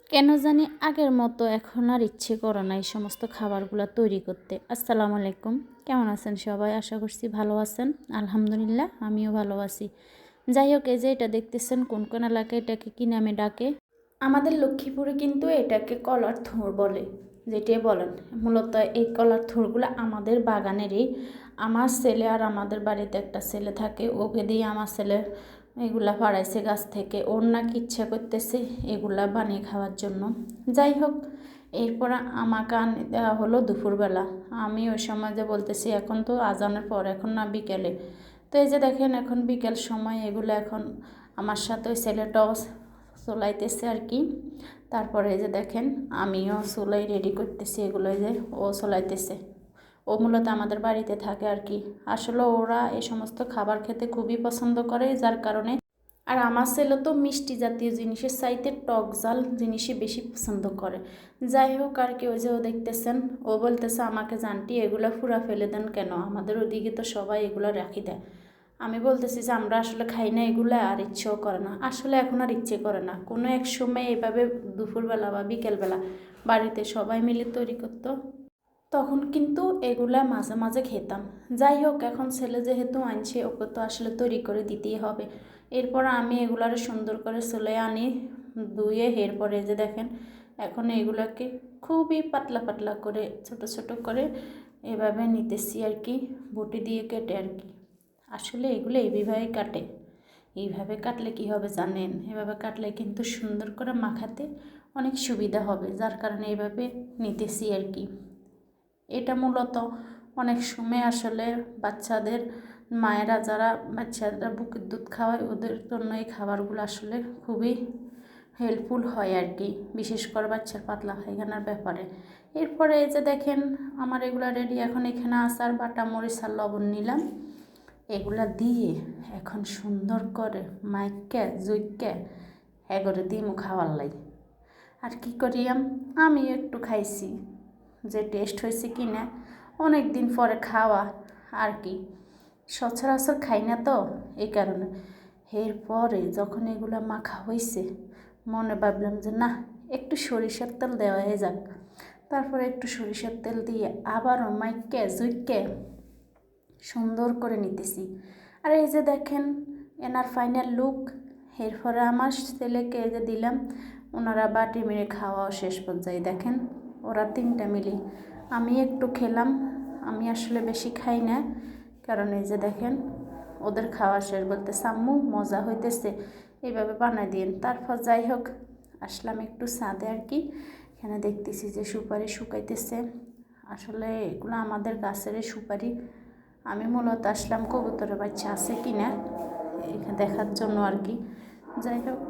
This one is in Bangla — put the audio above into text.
কেন জানি আগের মতো এখন আর ইচ্ছে করে না এই সমস্ত খাবারগুলো তৈরি করতে। আসসালামু আলাইকুম, কেমন আছেন সবাই? আশা করছি ভালো আছেন। আলহামদুলিল্লাহ, আমিও ভালো আছি। যাই হোক, এই যে এটা দেখতেছেন কোন কোন এলাকায় এটাকে কী নামে ডাকে। আমাদের লক্ষ্মীপুরে কিন্তু এটাকে কলার থোড় বলে, যেটাই বলেন। মূলত এই কলার থোড়গুলো আমাদের বাগানেরই। আমার ছেলে আর আমাদের বাড়িতে একটা ছেলে থাকে, ওকে দিয়ে আমার ছেলে এগুলা পাড়াইছে গাছ থেকে। ওর নাকি ইচ্ছা করতেছে এগুলা বানিয়ে খাওয়ার জন্য। যাই হোক, এরপর আমাকে আনি দেওয়া হলো দুপুরবেলা। আমি ওই সময় যে বলতেছি এখন তো আজানের পর, এখন না বিকেলে। তো এই যে দেখেন এখন বিকেল সময়, এগুলো এখন আমার সাথে ওই ছেলেটাও চলাইতেছে আর কি। তারপরে এই যে দেখেন আমিও চুলাই রেডি করতেছি, এগুলো যে ও চলাইতেছে। ও মূলত আমাদের বাড়িতে থাকে আর কি। আসলে ওরা এই সমস্ত খাবার খেতে খুবই পছন্দ করে, যার কারণে। আর আমার ছেলে তো মিষ্টি জাতীয় জিনিসের চাইতে টক ঝাল জিনিসই বেশি পছন্দ করে। যাই হোক আর কি, ওই যে ও দেখতেছেন, ও বলতেছে আমাকে, জানটি এগুলো ফুরা ফেলে দেন কেন? আমাদের ওদিকে তো সবাই এগুলো রাখি দেয়। আমি বলতেছি যে আমরা আসলে খাই না এগুলো, আর ইচ্ছেও করে না। আসলে এখন আর ইচ্ছে করে না। কোনো এক সময় এভাবে দুপুরবেলা বা বিকেলবেলা বাড়িতে সবাই মিলে তৈরি করতো, তখন কিন্তু এগুলা মাঝে মাঝে খেতাম। যাই হোক, এখন ছেলে যেহেতু আনছে, ওকে তো আসলে তৈরি করে দিতেই হবে। এরপর আমি এগুলার সুন্দর করে চলে আনি ধুয়ে। এরপরে যে দেখেন এখন এগুলোকে খুবই পাতলা পাতলা করে ছোট ছোট করে এভাবে নিতেছি আর কি, বটি দিয়ে কেটে আর কি। আসলে এগুলো এইভাবেই কাটে। এইভাবে কাটলে কি হবে জানেন? এভাবে কাটলে কিন্তু সুন্দর করে মাখাতে অনেক সুবিধা হবে, যার কারণে এইভাবে নিতেছি আর কি। এটা মূলত অনেক সময় আসলে বাচ্চাদের মায়েরা, যারা বাচ্চারা বুকের দুধ খাওয়ায়, ওদের জন্য এই খাবারগুলো আসলে খুবই হেল্পফুল হয় আর কি, বিশেষ করে বাচ্চার পাতলা পায়খানার ব্যাপারে। এরপরে এই যে দেখেন আমার এগুলো রেডি। এখন এখানে আচার, বাটা মরিচ আর লবণ নিলাম। এগুলা দিয়ে এখন সুন্দর করে মাইকা জুইকা এগরে দিমু খাওয়ার লাগে। আর কি করি, আমি একটু খাইছি, যে টেস্ট হয়েছে কি না, অনেক দিন পরে খাওয়া আর কি, সচরাচর খাই না তো এই কারণে। এরপরে যখন এগুলো মাখা হয়েছে, মনে ভাবলাম যে না, একটু সরিষার তেল দেওয়া হয়ে যাক। তারপরে একটু সরিষার তেল দিয়ে আবারও মাইকে জুইকে সুন্দর করে নিতেছি। আর এই যে দেখেন এনার ফাইনাল লুক। এরপরে আমার ছেলেকে এই যে দিলাম, ওনারা বাটি মেরে খাওয়াও শেষ পর্যায়ে। দেখেন ওরা তিনটা মিলি, আমি একটু খেলাম। আমি আসলে বেশি খাই না, কারণ এই যে দেখেন ওদের খাওয়া শেষ, বলতে আম্মু মজা হইতেছে, এইভাবে বানাই দিন। তারপর যাই হোক আসলাম একটু ছাদে আর কি। এখানে দেখতেছি যে সুপারি শুকাইতেছে। আসলে এগুলো আমাদের গাছের সুপারি। আমি মূলত আসলাম কবুতরের বাচ্চা আছে কি না এখানে দেখার জন্য আর কি। যাই হোক